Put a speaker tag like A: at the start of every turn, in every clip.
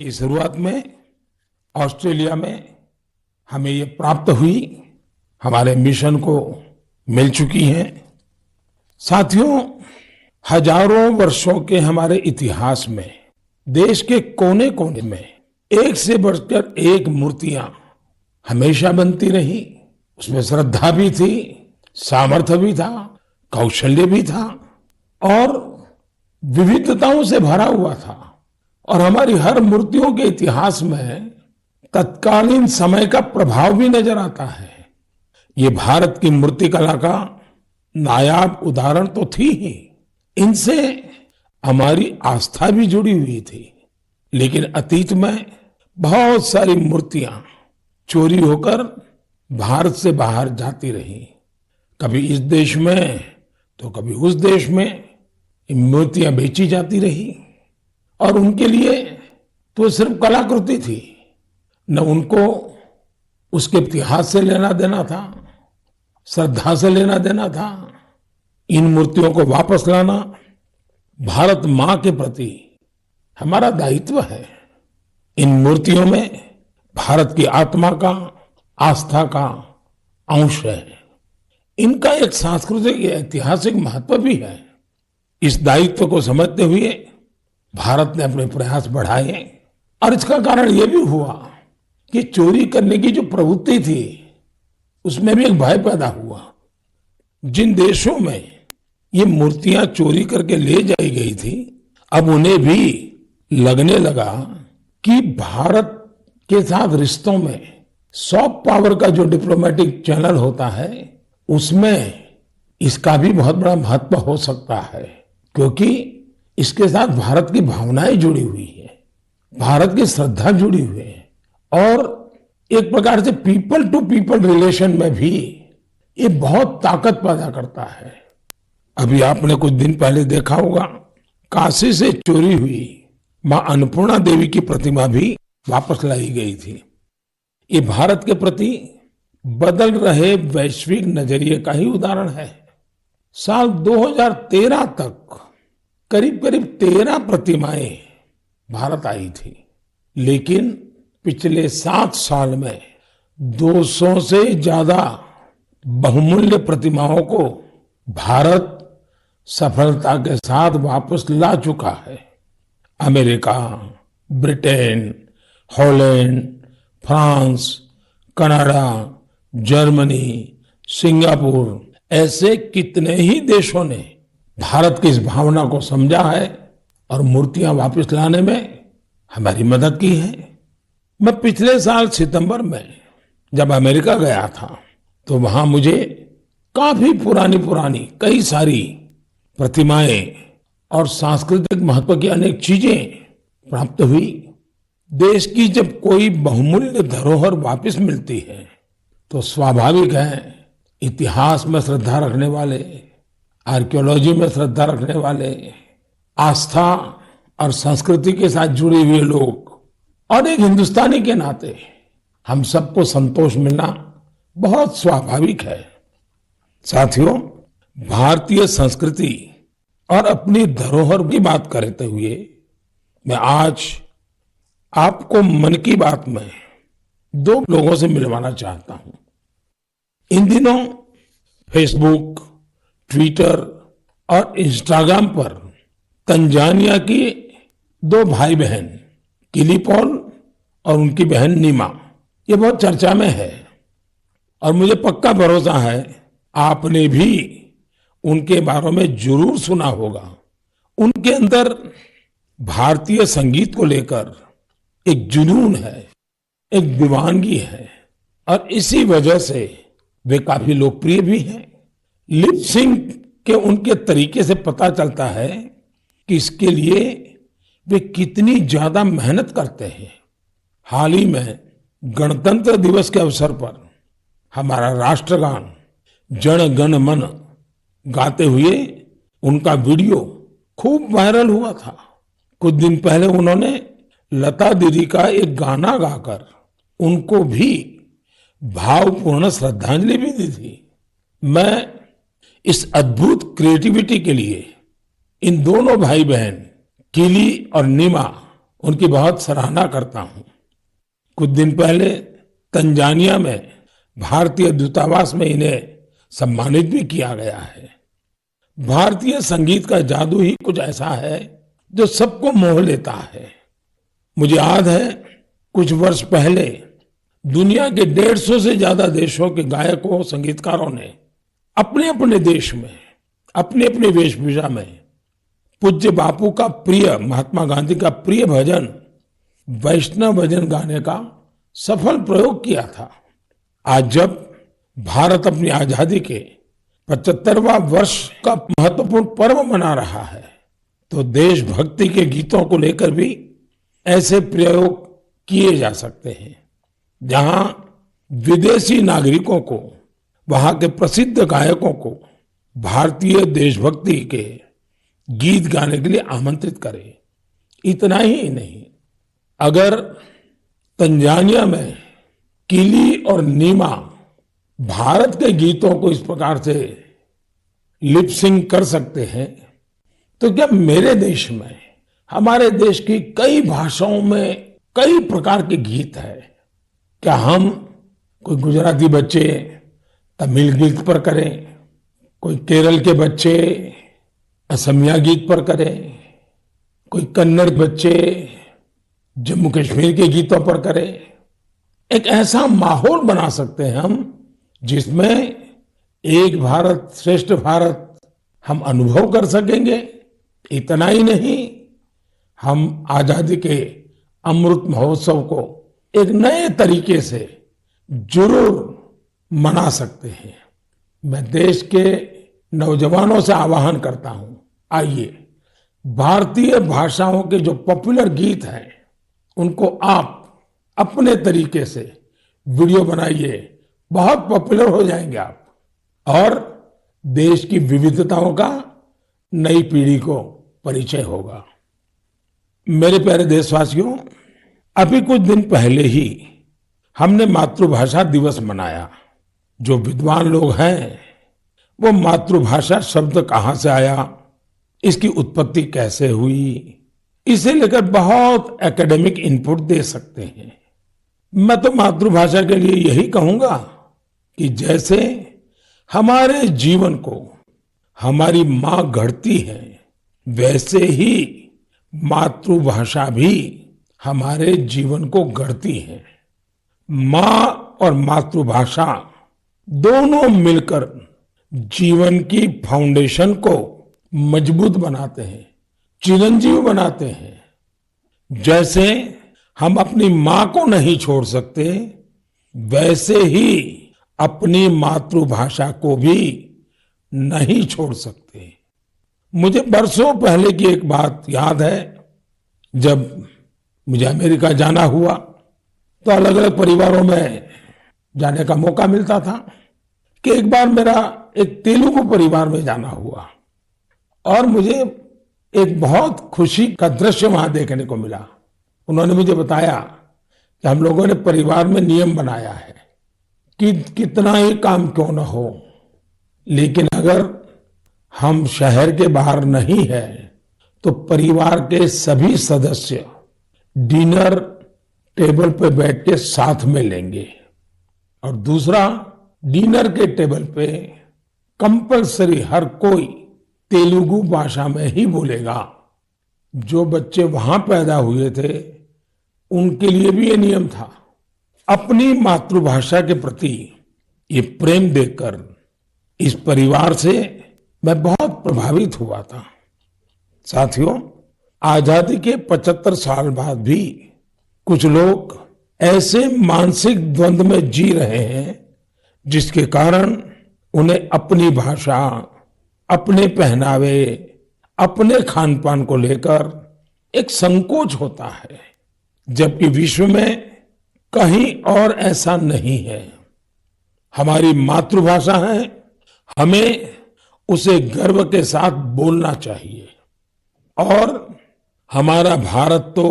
A: की शुरुआत में ऑस्ट्रेलिया में हमें ये प्राप्त हुई, हमारे मिशन को मिल चुकी हैं। साथियों, हजारों वर्षों के हमारे इतिहास में देश के कोने कोने में एक से बढ़कर एक मूर्तियां हमेशा बनती रही। उसमें श्रद्धा भी थी, सामर्थ्य भी था, कौशल्य भी था और विविधताओं से भरा हुआ था। और हमारी हर मूर्तियों के इतिहास में तत्कालीन समय का प्रभाव भी नजर आता है। ये भारत की मूर्तिकला का नायाब उदाहरण तो थी ही, इनसे हमारी आस्था भी जुड़ी हुई थी। लेकिन अतीत में बहुत सारी मूर्तियां चोरी होकर भारत से बाहर जाती रही, कभी इस देश में तो कभी उस देश में मूर्तियां बेची जाती रही। और उनके लिए तो सिर्फ कलाकृति थी, न उनको उसके इतिहास से लेना देना था, श्रद्धा से लेना देना था। इन मूर्तियों को वापस लाना भारत मां के प्रति हमारा दायित्व है। इन मूर्तियों में भारत की आत्मा का, आस्था का अंश है। इनका एक सांस्कृतिक ऐतिहासिक महत्व भी है। इस दायित्व को समझते हुए भारत ने अपने प्रयास बढ़ाए और इसका कारण यह भी हुआ कि चोरी करने की जो प्रवृत्ति थी उसमें भी एक भय पैदा हुआ। जिन देशों में ये मूर्तियां चोरी करके ले जाई गई थी, अब उन्हें भी लगने लगा कि भारत के साथ रिश्तों में सॉफ्ट पावर का जो डिप्लोमेटिक चैनल होता है उसमें इसका भी बहुत बड़ा महत्व हो सकता है, क्योंकि इसके साथ भारत की भावनाएं जुड़ी हुई है, भारत की श्रद्धा जुड़ी हुई है और एक प्रकार से पीपल टू पीपल रिलेशन में भी ये बहुत ताकत पैदा करता है। अभी आपने कुछ दिन पहले देखा होगा, काशी से चोरी हुई मां अन्नपूर्णा देवी की प्रतिमा भी वापस लाई गई थी। ये भारत के प्रति बदल रहे वैश्विक नजरिए का ही उदाहरण है। साल 2013 तक करीब करीब 13 प्रतिमाएं भारत आई थी, लेकिन पिछले 7 साल में 200 से ज्यादा बहुमूल्य प्रतिमाओं को भारत सफलता के साथ वापस ला चुका है। America, Britain, Holland, France, Canada, Germany, Singapore ऐसे कितने ही देशों ने भारत की इस भावना को समझा है और मूर्तियां वापस लाने में हमारी मदद की है। मैं पिछले साल सितंबर में जब अमेरिका गया था तो वहां मुझे काफी पुरानी पुरानी कई सारी प्रतिमाएं और सांस्कृतिक महत्व की अनेक चीजें प्राप्त हुई। देश की जब कोई बहुमूल्य धरोहर वापस मिलती है तो स्वाभाविक है इतिहास में श्रद्धा रखने वाले, आर्कियोलॉजी में श्रद्धा रखने वाले, आस्था और संस्कृति के साथ जुड़े हुए लोग और एक हिंदुस्तानी के नाते हम सबको संतोष मिलना बहुत स्वाभाविक है। साथियों, भारतीय संस्कृति और अपनी धरोहर की बात करते हुए मैं आज आपको मन की बात में 2 लोगों से मिलवाना चाहता हूं। इन दिनों फेसबुक, ट्विटर और इंस्टाग्राम पर तंजानिया की 2 भाई बहन किली पॉल और उनकी बहन नीमा, ये बहुत चर्चा में है और मुझे पक्का भरोसा है आपने भी उनके बारे में जरूर सुना होगा। उनके अंदर भारतीय संगीत को लेकर एक जुनून है, एक दीवानगी है और इसी वजह से वे काफी लोकप्रिय भी हैं। लिप सिंक के उनके तरीके से पता चलता है कि इसके लिए वे कितनी ज्यादा मेहनत करते हैं। हाल ही में गणतंत्र दिवस के अवसर पर हमारा राष्ट्रगान जन गण मन गाते हुए उनका वीडियो खूब वायरल हुआ था। कुछ दिन पहले उन्होंने लता दीदी का एक गाना गाकर उनको भी भावपूर्ण श्रद्धांजलि भी दी थी। मैं इस अद्भुत क्रिएटिविटी के लिए इन दोनों भाई बहन किली और नीमा उनकी बहुत सराहना करता हूं। कुछ दिन पहले तंजानिया में भारतीय दूतावास में इन्हें सम्मानित भी किया गया है। भारतीय संगीत का जादू ही कुछ ऐसा है जो सबको मोह लेता है। मुझे याद है कुछ वर्ष पहले दुनिया के 150 से ज्यादा देशों के गायकों संगीतकारों ने अपने अपने देश में अपने अपने वेशभूषा में पूज्य बापू का प्रिय, महात्मा गांधी का प्रिय भजन वैष्णव भजन गाने का सफल प्रयोग किया था। आज जब भारत अपनी आजादी के 75वां वर्ष का महत्वपूर्ण पर्व मना रहा है, तो देशभक्ति के गीतों को लेकर भी ऐसे प्रयोग किए जा सकते हैं, जहां विदेशी नागरिकों को, वहां के प्रसिद्ध गायकों को भारतीय देशभक्ति के गीत गाने के लिए आमंत्रित करें। इतना ही नहीं, अगर तंजानिया में किली और नीमा भारत के गीतों को इस प्रकार से लिप सिंक कर सकते हैं, तो क्या मेरे देश में, हमारे देश की कई भाषाओं में कई प्रकार के गीत हैं, क्या हम कोई गुजराती बच्चे तमिल गीत पर करें, कोई केरल के बच्चे असमिया गीत पर करें, कोई कन्नड़ बच्चे जम्मू कश्मीर के गीतों पर करें? एक ऐसा माहौल बना सकते हैं हम जिसमें एक भारत श्रेष्ठ भारत हम अनुभव कर सकेंगे। इतना ही नहीं, हम आजादी के अमृत महोत्सव को एक नए तरीके से जरूर मना सकते हैं। मैं देश के नौजवानों से आह्वान करता हूं, आइए भारतीय भाषाओं के जो पॉपुलर गीत हैं उनको आप अपने तरीके से वीडियो बनाइए, बहुत पॉपुलर हो जाएंगे आप, और देश की विविधताओं का नई पीढ़ी को परिचय होगा। मेरे प्यारे देशवासियों, अभी कुछ दिन पहले ही हमने मातृभाषा दिवस मनाया। जो विद्वान लोग हैं वो मातृभाषा शब्द कहां से आया, इसकी उत्पत्ति कैसे हुई, इसे लेकर बहुत एकेडमिक इनपुट दे सकते हैं। मैं तो मातृभाषा के लिए यही कहूंगा कि जैसे हमारे जीवन को हमारी मां गढ़ती है, वैसे ही मातृभाषा भी हमारे जीवन को गढ़ती है। मां और मातृभाषा दोनों मिलकर जीवन की फाउंडेशन को मजबूत बनाते हैं, चिरंजीव बनाते हैं। जैसे हम अपनी मां को नहीं छोड़ सकते, वैसे ही अपनी मातृभाषा को भी नहीं छोड़ सकते। मुझे बरसों पहले की एक बात याद है। जब मुझे अमेरिका जाना हुआ तो अलग अलग परिवारों में जाने का मौका मिलता था कि एक बार मेरा एक तेलुगु परिवार में जाना हुआ और मुझे एक बहुत खुशी का दृश्य वहां देखने को मिला। उन्होंने मुझे बताया कि हम लोगों ने परिवार में नियम बनाया है कि कितना ही काम क्यों न हो, लेकिन अगर हम शहर के बाहर नहीं है तो परिवार के सभी सदस्य डिनर टेबल पे बैठ के साथ में लेंगे। और दूसरा, डिनर के टेबल पे कंपलसरी हर कोई तेलुगु भाषा में ही बोलेगा। जो बच्चे वहां पैदा हुए थे उनके लिए भी ये नियम था। अपनी मातृभाषा के प्रति ये प्रेम देखकर इस परिवार से मैं बहुत प्रभावित हुआ था। साथियों, आजादी के 75 साल बाद भी कुछ लोग ऐसे मानसिक द्वंद में जी रहे हैं जिसके कारण उन्हें अपनी भाषा, अपने पहनावे, अपने खान पान को लेकर एक संकोच होता है, जबकि विश्व में कहीं और ऐसा नहीं है। हमारी मातृभाषा है, हमें उसे गर्व के साथ बोलना चाहिए। और हमारा भारत तो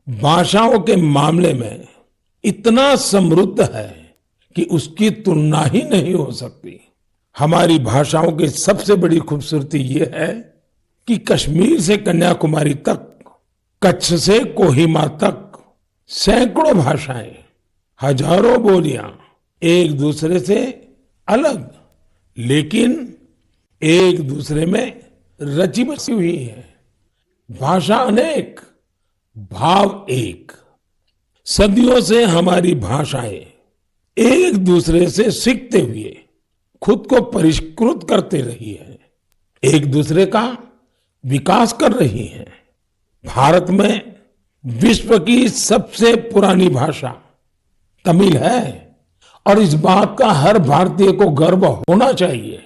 A: भाषाओं के मामले में इतना समृद्ध है कि उसकी तुलना ही नहीं हो सकती। हमारी भाषाओं की सबसे बड़ी खूबसूरती ये है कि कश्मीर से कन्याकुमारी तक कच्छ से कोहिमा तक सैकड़ों भाषाएं, हजारों बोलियां एक दूसरे से अलग, लेकिन एक दूसरे में रची बसी हुई है। भाषा अनेक, भाव एक। सदियों से हमारी भाषाएं एक दूसरे से सीखते हुए खुद को परिष्कृत करते रही है, एक दूसरे का विकास कर रही है। भारत में विश्व की सबसे पुरानी भाषा तमिल है और इस बात का हर भारतीय को गर्व होना चाहिए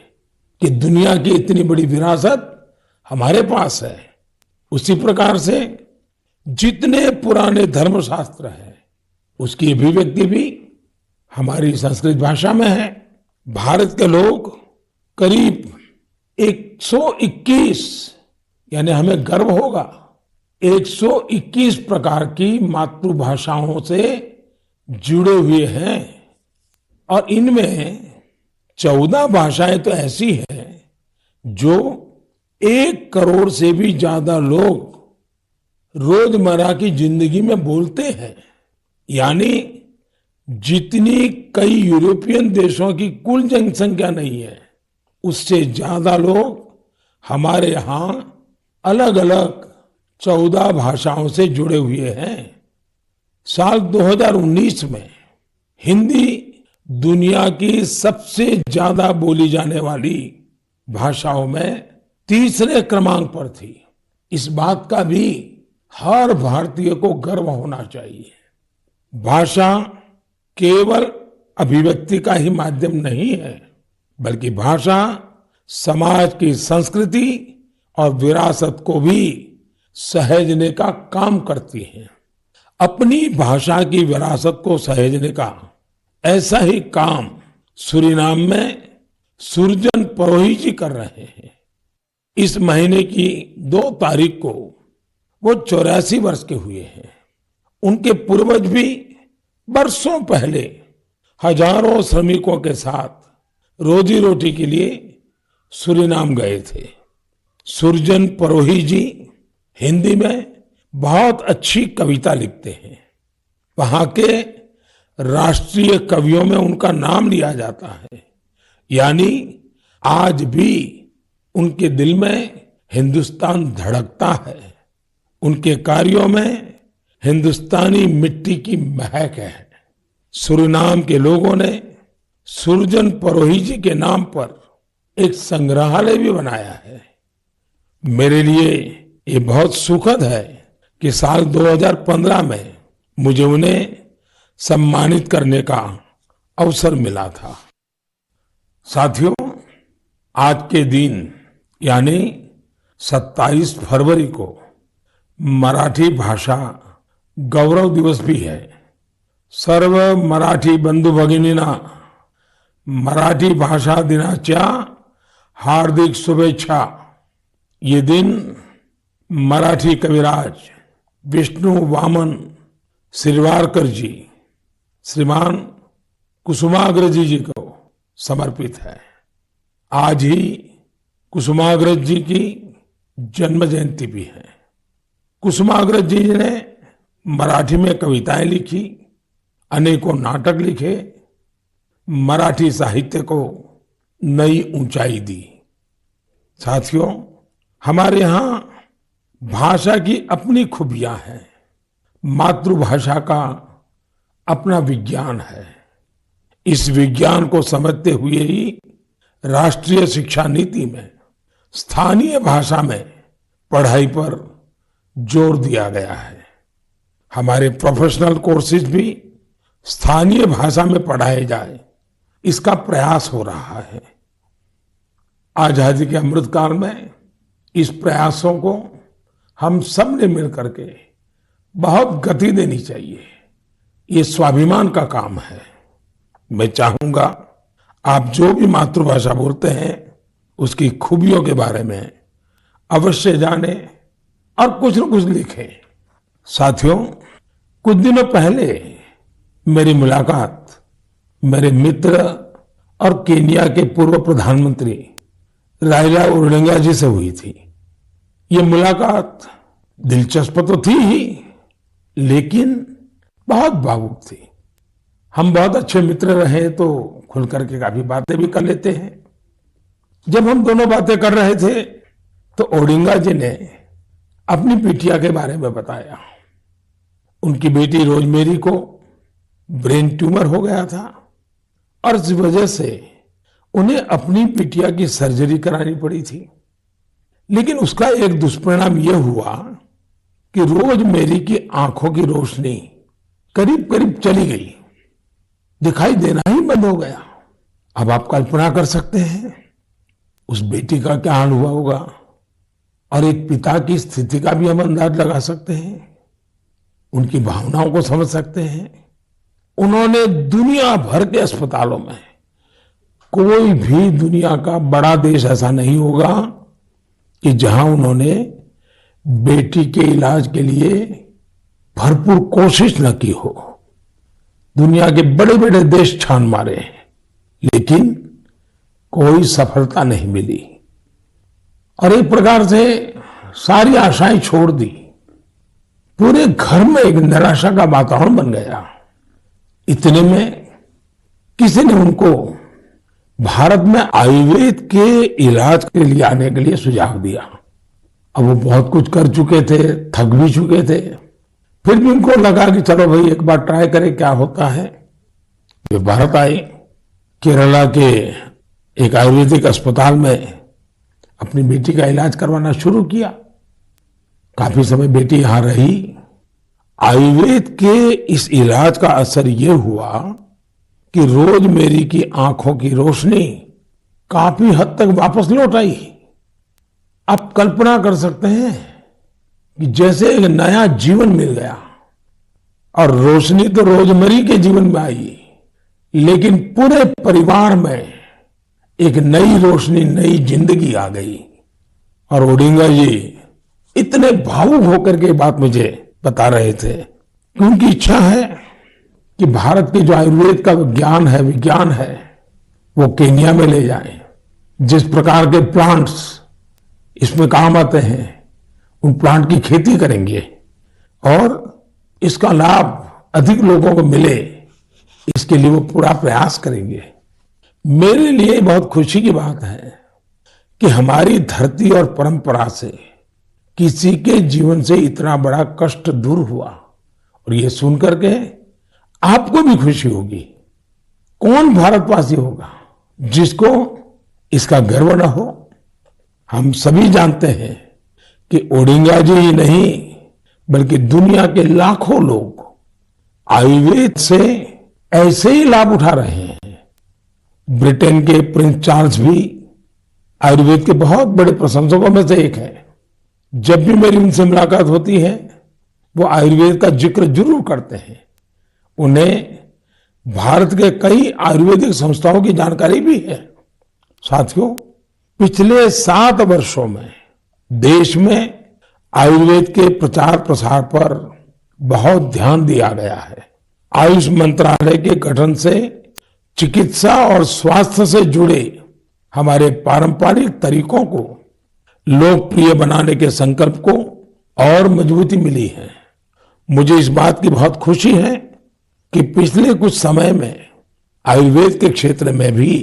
A: कि दुनिया की इतनी बड़ी विरासत हमारे पास है। उसी प्रकार से जितने पुराने धर्मशास्त्र हैं, उसकी अभिव्यक्ति भी हमारी संस्कृत भाषा में है। भारत के लोग करीब 121, यानी हमें गर्व होगा, 121 प्रकार की मातृभाषाओं से जुड़े हुए हैं और इनमें 14 भाषाएं तो ऐसी हैं जो 1 करोड़ से भी ज्यादा लोग रोजमर्रा की जिंदगी में बोलते हैं। यानी जितनी कई यूरोपियन देशों की कुल जनसंख्या नहीं है, उससे ज्यादा लोग हमारे यहां अलग अलग 14 भाषाओं से जुड़े हुए हैं। साल 2019 में हिंदी दुनिया की सबसे ज्यादा बोली जाने वाली भाषाओं में तीसरे क्रमांक पर थी। इस बात का भी हर भारतीय को गर्व होना चाहिए। भाषा केवल अभिव्यक्ति का ही माध्यम नहीं है, बल्कि भाषा समाज की संस्कृति और विरासत को भी सहेजने का काम करती है। अपनी भाषा की विरासत को सहेजने का ऐसा ही काम सूरीनाम में सुरजन परोही जी कर रहे हैं। इस महीने की 2 तारीख को वो 84 वर्ष के हुए हैं। उनके पूर्वज भी बरसों पहले हजारों श्रमिकों के साथ रोजी रोटी के लिए सूरीनाम गए थे। सुरजन परोही जी हिंदी में बहुत अच्छी कविता लिखते हैं। वहां के राष्ट्रीय कवियों में उनका नाम लिया जाता है। यानी आज भी उनके दिल में हिंदुस्तान धड़कता है। उनके कार्यों में हिंदुस्तानी मिट्टी की महक है। सूरीनाम के लोगों ने सुरजन परोही जी के नाम पर एक संग्रहालय भी बनाया है। मेरे लिए ये बहुत सुखद है कि साल 2015 में मुझे उन्हें सम्मानित करने का अवसर मिला था। साथियों, आज के दिन यानी 27 फरवरी को मराठी भाषा गौरव दिवस भी है। सर्व मराठी बंधू भगिनींना मराठी भाषा दिनाच्या हार्दिक शुभेच्छा। ये दिन मराठी कविराज विष्णु वामन शिरवाडकर जी, श्रीमान कुसुमाग्रज जी को समर्पित है। आज ही कुसुमाग्रज जी की जन्म जयंती भी है। कुसुमाग्रज जी ने मराठी में कविताएं लिखी, अनेकों नाटक लिखे, मराठी साहित्य को नई ऊंचाई दी। साथियों, हमारे यहां भाषा की अपनी खूबियां हैं। मातृभाषा का अपना विज्ञान है। इस विज्ञान को समझते हुए ही राष्ट्रीय शिक्षा नीति में स्थानीय भाषा में पढ़ाई पर जोर दिया गया है। हमारे प्रोफेशनल कोर्सेज भी स्थानीय भाषा में पढ़ाए जाए, इसका प्रयास हो रहा है। आजादी के अमृतकाल में इस प्रयासों को हम सब ने मिलकर के बहुत गति देनी चाहिए। ये स्वाभिमान का काम है। मैं चाहूंगा आप जो भी मातृभाषा बोलते हैं उसकी खूबियों के बारे में अवश्य जाने और कुछ न कुछ लिखें। साथियों, कुछ दिनों पहले मेरी मुलाकात मेरे मित्र और केन्या के पूर्व प्रधानमंत्री राइला ओडिंगा जी से हुई थी। ये मुलाकात दिलचस्प तो थी ही, लेकिन बहुत भावुक थी। हम बहुत अच्छे मित्र रहे तो खुल करके काफी बातें भी कर लेते हैं। जब हम दोनों बातें कर रहे थे तो ओडिंगा जी ने अपनी बिटिया के बारे में बताया। उनकी बेटी रोजमेरी को ब्रेन ट्यूमर हो गया था और इस वजह से उन्हें अपनी बिटिया की सर्जरी करानी पड़ी थी। लेकिन उसका एक दुष्परिणाम यह हुआ कि रोजमेरी की आंखों की रोशनी करीब करीब चली गई, दिखाई देना ही बंद हो गया। अब आप कल्पना कर सकते हैं उस बेटी का क्या हाल हुआ होगा, और एक पिता की स्थिति का भी हम अंदाज लगा सकते हैं, उनकी भावनाओं को समझ सकते हैं। उन्होंने दुनिया भर के अस्पतालों में, कोई भी दुनिया का बड़ा देश ऐसा नहीं होगा कि जहां उन्होंने बेटी के इलाज के लिए भरपूर कोशिश न की हो। दुनिया के बड़े बड़े देश छान मारे, लेकिन कोई सफलता नहीं मिली और एक प्रकार से सारी आशाएं छोड़ दी। पूरे घर में एक निराशा का वातावरण बन गया। इतने में किसी ने उनको भारत में आयुर्वेद के इलाज के लिए आने के लिए सुझाव दिया। अब वो बहुत कुछ कर चुके थे, थक भी चुके थे, फिर भी उनको लगा कि चलो भाई एक बार ट्राई करें क्या होता है। वे भारत आए, केरला के एक आयुर्वेदिक अस्पताल में अपनी बेटी का इलाज करवाना शुरू किया। काफी समय बेटी यहां रही। आयुर्वेद के इस इलाज का असर यह हुआ कि रोजमेरी की आंखों की रोशनी काफी हद तक वापस लौट आई। आप कल्पना कर सकते हैं कि जैसे एक नया जीवन मिल गया। और रोशनी तो रोजमेरी के जीवन में आई, लेकिन पूरे परिवार में एक नई रोशनी, नई जिंदगी आ गई। और ओडिंगा जी इतने भावुक होकर के बात मुझे बता रहे थे कि उनकी इच्छा है कि भारत के जो आयुर्वेद का ज्ञान है, विज्ञान है, वो केन्या में ले जाएं। जिस प्रकार के प्लांट्स इसमें काम आते हैं, उन प्लांट की खेती करेंगे और इसका लाभ अधिक लोगों को मिले, इसके लिए वो पूरा प्रयास करेंगे। मेरे लिए बहुत खुशी की बात है कि हमारी धरती और परंपरा से किसी के जीवन से इतना बड़ा कष्ट दूर हुआ। और ये सुनकर के आपको भी खुशी होगी। कौन भारतवासी होगा जिसको इसका गर्व न हो। हम सभी जानते हैं कि ओडिंगा जी ही नहीं, बल्कि दुनिया के लाखों लोग आयुर्वेद से ऐसे ही लाभ उठा रहे हैं। ब्रिटेन के प्रिंस चार्ल्स भी आयुर्वेद के बहुत बड़े प्रशंसकों में से एक है। जब भी मेरी उनसे मुलाकात होती है, वो आयुर्वेद का जिक्र जरूर करते हैं। उन्हें भारत के कई आयुर्वेदिक संस्थाओं की जानकारी भी है। साथियों, पिछले 7 वर्षों में देश में आयुर्वेद के प्रचार प्रसार पर बहुत ध्यान दिया गया है। आयुष मंत्रालय के गठन से चिकित्सा और स्वास्थ्य से जुड़े हमारे पारंपरिक तरीकों को लोकप्रिय बनाने के संकल्प को और मजबूती मिली है। मुझे इस बात की बहुत खुशी है कि पिछले कुछ समय में आयुर्वेद के क्षेत्र में भी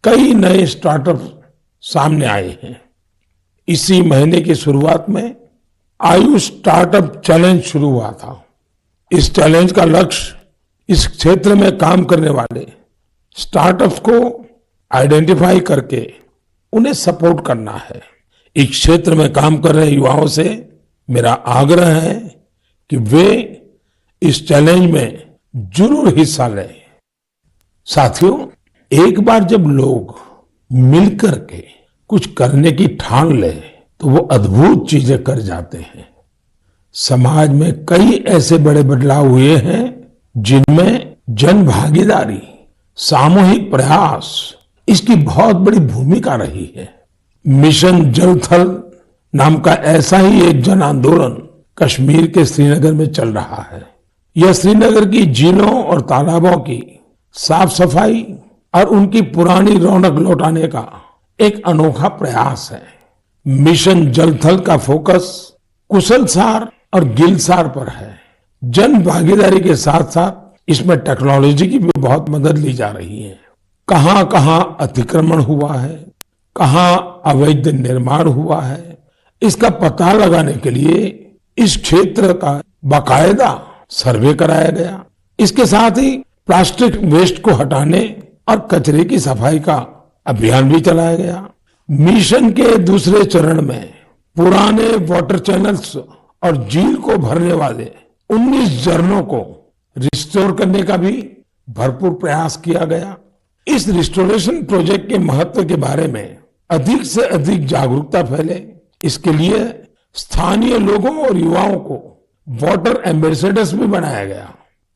A: कई नए स्टार्टअप सामने आए हैं। इसी महीने की शुरुआत में आयुष स्टार्टअप चैलेंज शुरू हुआ था। इस चैलेंज का लक्ष्य इस क्षेत्र में काम करने वाले स्टार्टअप्स को आइडेंटिफाई करके उन्हें सपोर्ट करना है। इस क्षेत्र में काम कर रहे युवाओं से मेरा आग्रह है कि वे इस चैलेंज में जरूर हिस्सा लें। साथियों, एक बार जब लोग मिलकर के कुछ करने की ठान ले तो वो अद्भुत चीजें कर जाते हैं। समाज में कई ऐसे बड़े बदलाव हुए हैं जिनमें जन भागीदारी, सामूहिक प्रयास इसकी बहुत बड़ी भूमिका रही है। मिशन जल थल नाम का ऐसा ही एक जन आंदोलन कश्मीर के श्रीनगर में चल रहा है। यह श्रीनगर की झीलों और तालाबों की साफ सफाई और उनकी पुरानी रौनक लौटाने का एक अनोखा प्रयास है। मिशन जल थल का फोकस कुशलसार और गिलसार पर है। जन भागीदारी के साथ साथ इसमें टेक्नोलॉजी की भी बहुत मदद ली जा रही है। कहां कहां अतिक्रमण हुआ है, कहां अवैध निर्माण हुआ है, इसका पता लगाने के लिए इस क्षेत्र का बाकायदा सर्वे कराया गया। इसके साथ ही प्लास्टिक वेस्ट को हटाने और कचरे की सफाई का अभियान भी चलाया गया। मिशन के दूसरे चरण में पुराने वाटर चैनल्स और झील को भरने वाले 19 झरनों को रिस्टोर करने का भी भरपूर प्रयास किया गया। इस रिस्टोरेशन प्रोजेक्ट के महत्व के बारे में अधिक से अधिक जागरूकता फैले, इसके लिए स्थानीय लोगों और युवाओं को वाटर एम्बेसडर्स भी बनाया गया।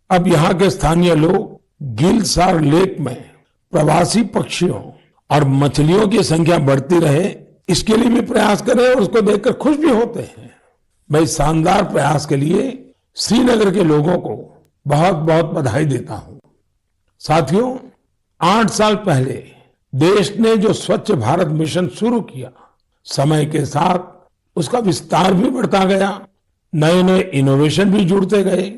A: अब यहाँ के स्थानीय लोग गिलसार लेक में प्रवासी पक्षियों और मछलियों की संख्या बढ़ती रहे, इसके लिए भी प्रयास करें और उसको देखकर खुश भी होते हैं। मैं इस शानदार प्रयास के लिए श्रीनगर के लोगों को बहुत बहुत बधाई देता हूं। साथियों, 8 साल पहले देश ने जो स्वच्छ भारत मिशन शुरू किया, समय के साथ उसका विस्तार भी बढ़ता गया, नए नए इनोवेशन भी जुड़ते गए।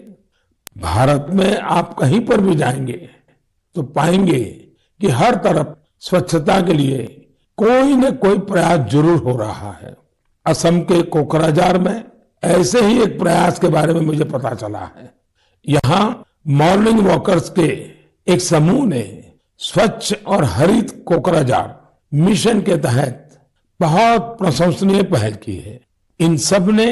A: भारत में आप कहीं पर भी जाएंगे तो पाएंगे कि हर तरफ स्वच्छता के लिए कोई न कोई प्रयास जरूर हो रहा है। असम के कोकराझार में ऐसे ही एक प्रयास के बारे में मुझे पता चला है। यहाँ मॉर्निंग वॉकर्स के एक समूह ने स्वच्छ और हरित कोकराझार मिशन के तहत बहुत प्रशंसनीय पहल की है। इन सब ने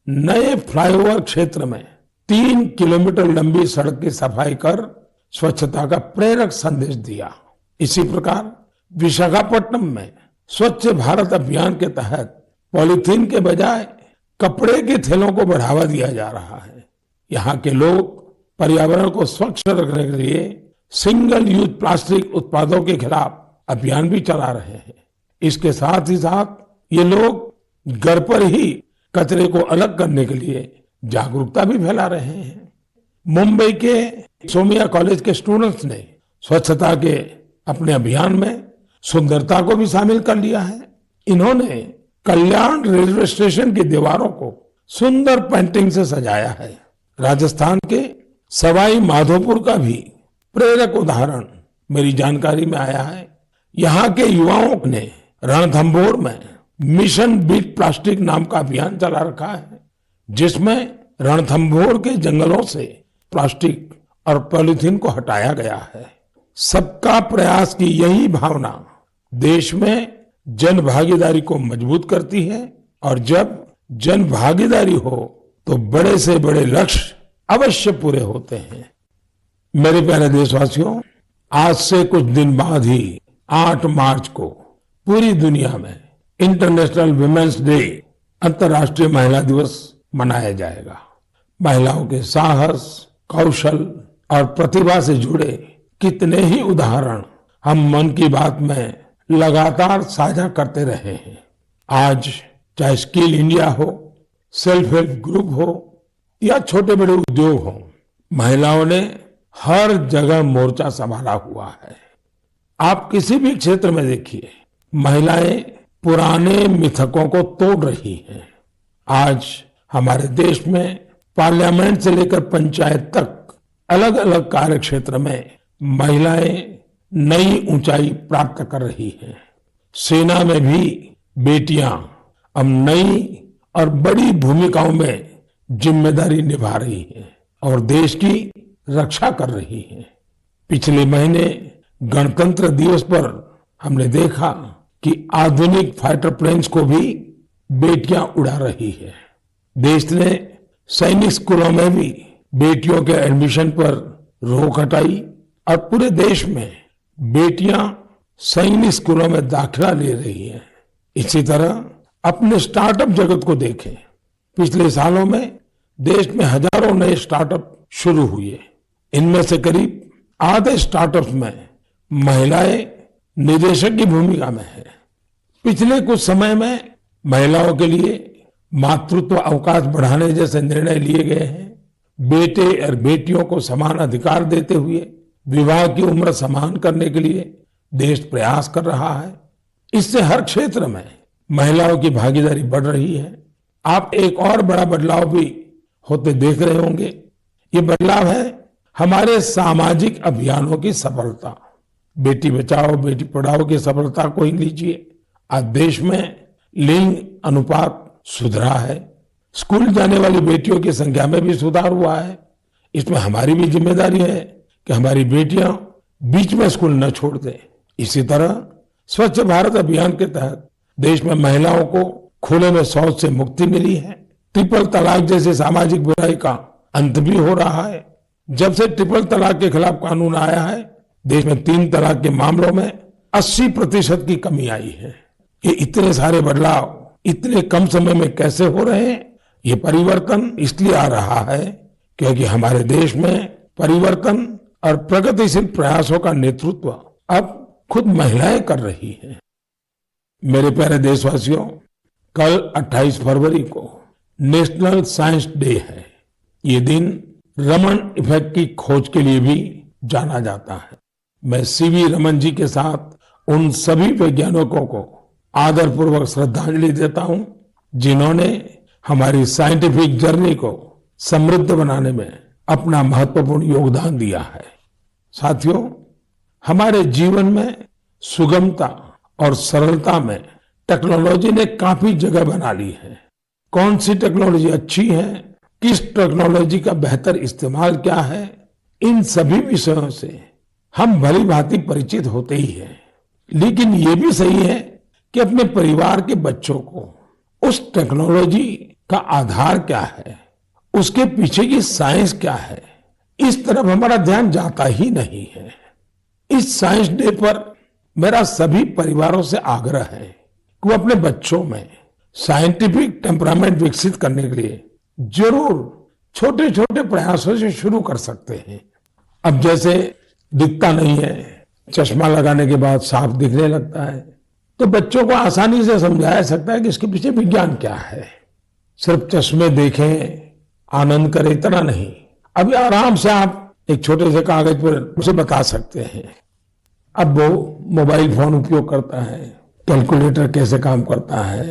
A: नए फ्लाईओवर क्षेत्र में 3 किलोमीटर लंबी सड़क की सफाई कर स्वच्छता का प्रेरक संदेश दिया। इसी प्रकार विशाखापट्टनम में स्वच्छ भारत अभियान के तहत पॉलीथीन के बजाय कपड़े के थैलों को बढ़ावा दिया जा रहा है। यहाँ के लोग पर्यावरण को स्वच्छ रखने के लिए सिंगल यूज प्लास्टिक उत्पादों के खिलाफ अभियान भी चला रहे हैं। इसके साथ ही साथ ये लोग घर पर ही कचरे को अलग करने के लिए जागरूकता भी फैला रहे हैं। मुंबई के सोमिया कॉलेज के स्टूडेंट्स ने स्वच्छता के अपने अभियान में सुंदरता को भी शामिल कर लिया है। इन्होंने कल्याण रेलवे स्टेशन की दीवारों को सुंदर पेंटिंग से सजाया है। राजस्थान के सवाई माधोपुर का भी प्रेरक उदाहरण मेरी जानकारी में आया है। यहाँ के युवाओं ने रणथंभौर में मिशन बीट प्लास्टिक नाम का अभियान चला रखा है, जिसमें रणथंभौर के जंगलों से प्लास्टिक और पॉलीथीन को हटाया गया है। सबका प्रयास की यही भावना देश में जन भागीदारी को मजबूत करती है, और जब जन भागीदारी हो तो बड़े से बड़े लक्ष्य अवश्य पूरे होते हैं। मेरे प्यारे देशवासियों, आज से कुछ दिन बाद ही 8 मार्च को पूरी दुनिया में इंटरनेशनल वुमेन्स डे, अंतर्राष्ट्रीय महिला दिवस मनाया जाएगा। महिलाओं के साहस, कौशल और प्रतिभा से जुड़े कितने ही उदाहरण हम मन की बात में लगातार साझा करते रहे हैं। आज चाहे स्किल इंडिया हो, सेल्फ हेल्प ग्रुप हो या छोटे बड़े उद्योग हो, महिलाओं ने हर जगह मोर्चा संभाला हुआ है। आप किसी भी क्षेत्र में देखिए, महिलाएं पुराने मिथकों को तोड़ रही हैं। आज हमारे देश में पार्लियामेंट से लेकर पंचायत तक अलग अलग कार्य क्षेत्र में महिलाएं नई ऊंचाई प्राप्त कर रही हैं। सेना में भी बेटियां अब नई और बड़ी भूमिकाओं में जिम्मेदारी निभा रही हैं और देश की रक्षा कर रही हैं। पिछले महीने गणतंत्र दिवस पर हमने देखा कि आधुनिक फाइटर प्लेन्स को भी बेटियां उड़ा रही है। देश ने सैनिक स्कूलों में भी बेटियों के एडमिशन पर रोक हटाई और पूरे देश में बेटियां सैनिक स्कूलों में दाखिला ले रही हैं। इसी तरह अपने स्टार्टअप जगत को देखें। पिछले सालों में देश में हजारों नए स्टार्टअप शुरू हुए। इनमें से करीब आधे स्टार्टअप्स में महिलाएं निदेशक की भूमिका में है। पिछले कुछ समय में महिलाओं के लिए मातृत्व अवकाश बढ़ाने जैसे निर्णय लिए गए हैं। बेटे और बेटियों को समान अधिकार देते हुए विवाह की उम्र समान करने के लिए देश प्रयास कर रहा है। इससे हर क्षेत्र में महिलाओं की भागीदारी बढ़ रही है। आप एक और बड़ा बदलाव भी होते देख रहे होंगे। ये बदलाव है हमारे सामाजिक अभियानों की सफलता। बेटी बचाओ बेटी पढ़ाओ की सफलता को ही लीजिए। आज देश में लिंग अनुपात सुधरा है। स्कूल जाने वाली बेटियों की संख्या में भी सुधार हुआ है। इसमें हमारी भी जिम्मेदारी है कि हमारी बेटियां बीच में स्कूल न छोड़ दें। इसी तरह स्वच्छ भारत अभियान के तहत देश में महिलाओं को खुले में शौच से मुक्ति मिली है। ट्रिपल तलाक जैसे सामाजिक बुराई का अंत भी हो रहा है। जब से ट्रिपल तलाक के खिलाफ कानून आया है, देश में 3 तलाक के मामलों में 80% की कमी आई है। ये इतने सारे बदलाव इतने कम समय में कैसे हो रहे हैं? ये परिवर्तन इसलिए आ रहा है क्योंकि हमारे देश में परिवर्तन और प्रगतिशील प्रयासों का नेतृत्व अब खुद महिलाएं कर रही हैं। मेरे प्यारे देशवासियों, कल 28 फरवरी को नेशनल साइंस डे है। ये दिन रमन इफेक्ट की खोज के लिए भी जाना जाता है। मैं सीवी रमन जी के साथ उन सभी वैज्ञानिकों को आदरपूर्वक श्रद्धांजलि देता हूं जिन्होंने हमारी साइंटिफिक जर्नी को समृद्ध बनाने में अपना महत्वपूर्ण योगदान दिया है। साथियों, हमारे जीवन में सुगमता और सरलता में टेक्नोलॉजी ने काफी जगह बना ली है। कौन सी टेक्नोलॉजी अच्छी है, किस टेक्नोलॉजी का बेहतर इस्तेमाल क्या है, इन सभी विषयों से हम भली भांति परिचित होते ही हैं। लेकिन ये भी सही है कि अपने परिवार के बच्चों को उस टेक्नोलॉजी का आधार क्या है, उसके पीछे की साइंस क्या है, इस तरफ हमारा ध्यान जाता ही नहीं है। इस साइंस डे पर मेरा सभी परिवारों से आग्रह है कि वो अपने बच्चों में साइंटिफिक टेम्परामेंट विकसित करने के लिए जरूर छोटे छोटे प्रयासों से शुरू कर सकते हैं। अब जैसे दिखता नहीं है, चश्मा लगाने के बाद साफ दिखने लगता है, तो बच्चों को आसानी से समझाया सकता है कि इसके पीछे विज्ञान क्या है। सिर्फ चश्मे देखें, आनंद करें, इतना नहीं। अभी आराम से आप एक छोटे से कागज पर उसे बता सकते हैं। अब वो मोबाइल फोन उपयोग करता है, कैलकुलेटर कैसे काम करता है,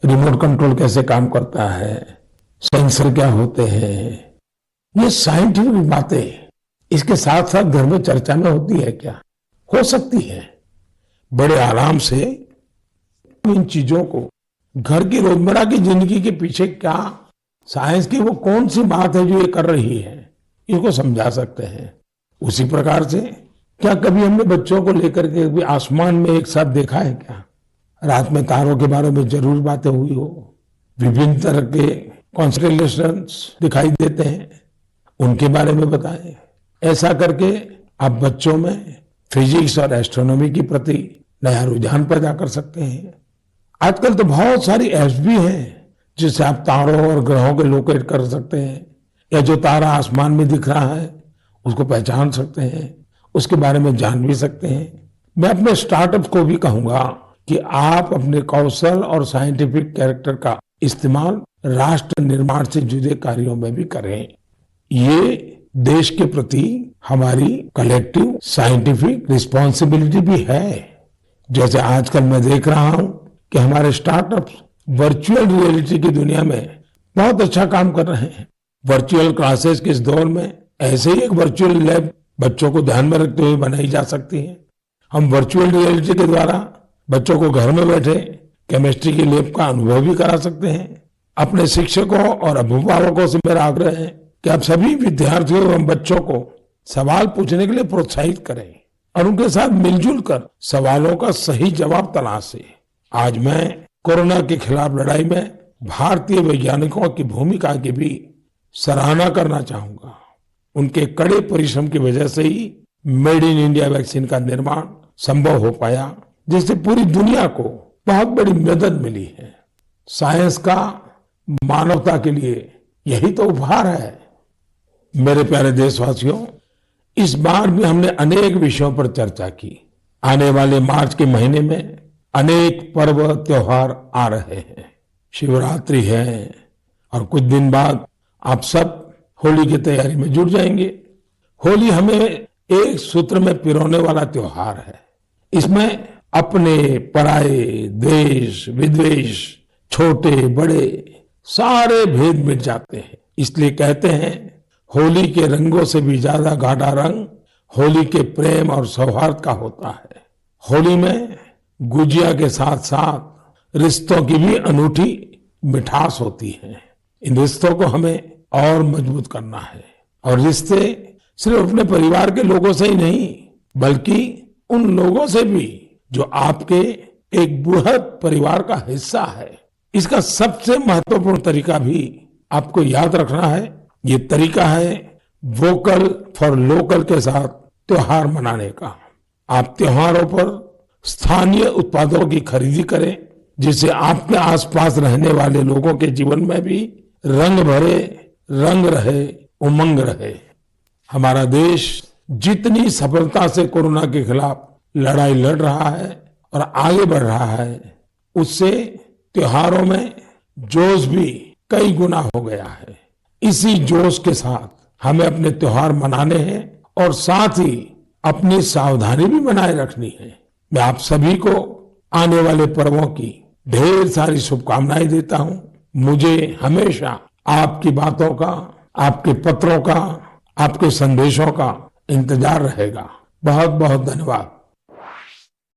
A: रिमोट कंट्रोल कैसे काम करता है, सेंसर क्या होते हैं, ये साइंटिफिक बातें इसके साथ साथ घर में चर्चा में होती है क्या? हो सकती है। बड़े आराम से इन चीजों को घर की रोजमर्रा की जिंदगी के पीछे क्या साइंस की वो कौन सी बात है जो ये कर रही है, इसको समझा सकते हैं। उसी प्रकार से क्या कभी हमने बच्चों को लेकर के भी आसमान में एक साथ देखा है क्या? रात में तारों के बारे में जरूर बातें हुई हो, विभिन्न तरह के कॉन्स्टेलेशंस दिखाई देते हैं, उनके बारे में बताएं। ऐसा करके आप बच्चों में फिजिक्स और एस्ट्रोनॉमी के प्रति नया रुझान पैदा कर सकते हैं। आजकल तो बहुत सारी ऐप्स भी हैं जिससे आप तारों और ग्रहों को लोकेट कर सकते हैं, या जो तारा आसमान में दिख रहा है उसको पहचान सकते हैं, उसके बारे में जान भी सकते हैं। मैं अपने स्टार्टअप को भी कहूंगा कि आप अपने कौशल और साइंटिफिक कैरेक्टर का इस्तेमाल राष्ट्र निर्माण से जुड़े कार्यों में भी करें। ये देश के प्रति हमारी कलेक्टिव साइंटिफिक रिस्पॉन्सिबिलिटी भी है। जैसे आजकल मैं देख रहा हूं कि हमारे स्टार्टअप वर्चुअल रियलिटी की दुनिया में बहुत अच्छा काम कर रहे हैं। वर्चुअल क्लासेस के इस दौर में ऐसे ही एक वर्चुअल लैब बच्चों को ध्यान में रखते हुए बनाई जा सकती है। हम वर्चुअल रियलिटी के द्वारा बच्चों को घर में बैठे केमिस्ट्री की लैब का अनुभव भी करा सकते हैं। अपने शिक्षकों और अभिभावकों से मेरा आग्रह है कि आप सभी विद्यार्थियों एवं बच्चों को सवाल पूछने के लिए प्रोत्साहित करें और उनके साथ मिलजुल कर सवालों का सही जवाब तलाशें। आज मैं कोरोना के खिलाफ लड़ाई में भारतीय वैज्ञानिकों की भूमिका की भी सराहना करना चाहूंगा। उनके कड़े परिश्रम की वजह से he made in India vaccine का निर्माण संभव हो पाया, जिससे पूरी दुनिया को बहुत बड़ी मदद मिली है। साइंस का मानवता के लिए यही तो उपहार है। मेरे प्यारे देशवासियों, इस बार भी हमने अनेक विषयों पर चर्चा की। आने वाले मार्च के महीने में अनेक पर्व त्योहार आ रहे हैं। शिवरात्रि है और कुछ दिन बाद आप सब होली की तैयारी में जुट जाएंगे। होली हमें एक सूत्र में पिरोने वाला त्योहार है। इसमें अपने पराये, द्वेष विद्वेष, छोटे बड़े सारे भेद मिट जाते हैं। इसलिए कहते हैं होली के रंगों से भी ज्यादा गाढ़ा रंग होली के प्रेम और सौहार्द का होता है। होली में गुजिया के साथ साथ रिश्तों की भी अनूठी मिठास होती है। इन रिश्तों को हमें और मजबूत करना है और रिश्ते सिर्फ अपने परिवार के लोगों से ही नहीं बल्कि उन लोगों से भी जो आपके एक बृहद परिवार का हिस्सा है। इसका सबसे महत्वपूर्ण तरीका भी आपको याद रखना है। ये तरीका है वोकल फॉर लोकल के साथ त्योहार मनाने का। आप त्योहारों पर स्थानीय उत्पादों की खरीदी करें जिससे आपके आसपास रहने वाले लोगों के जीवन में भी रंग भरे, रंग रहे, उमंग रहे। हमारा देश जितनी सफलता से कोरोना के खिलाफ लड़ाई लड़ रहा है और आगे बढ़ रहा है उससे त्योहारों में जोश भी कई गुना हो गया है। इसी जोश के साथ हमें अपने त्योहार मनाने हैं और साथ ही अपनी सावधानी भी बनाए रखनी है। मैं आप सभी को आने वाले पर्वों की ढेर सारी शुभकामनाएं देता हूं। मुझे हमेशा आपकी बातों का, आपके पत्रों का, आपके संदेशों का इंतजार रहेगा। बहुत बहुत धन्यवाद।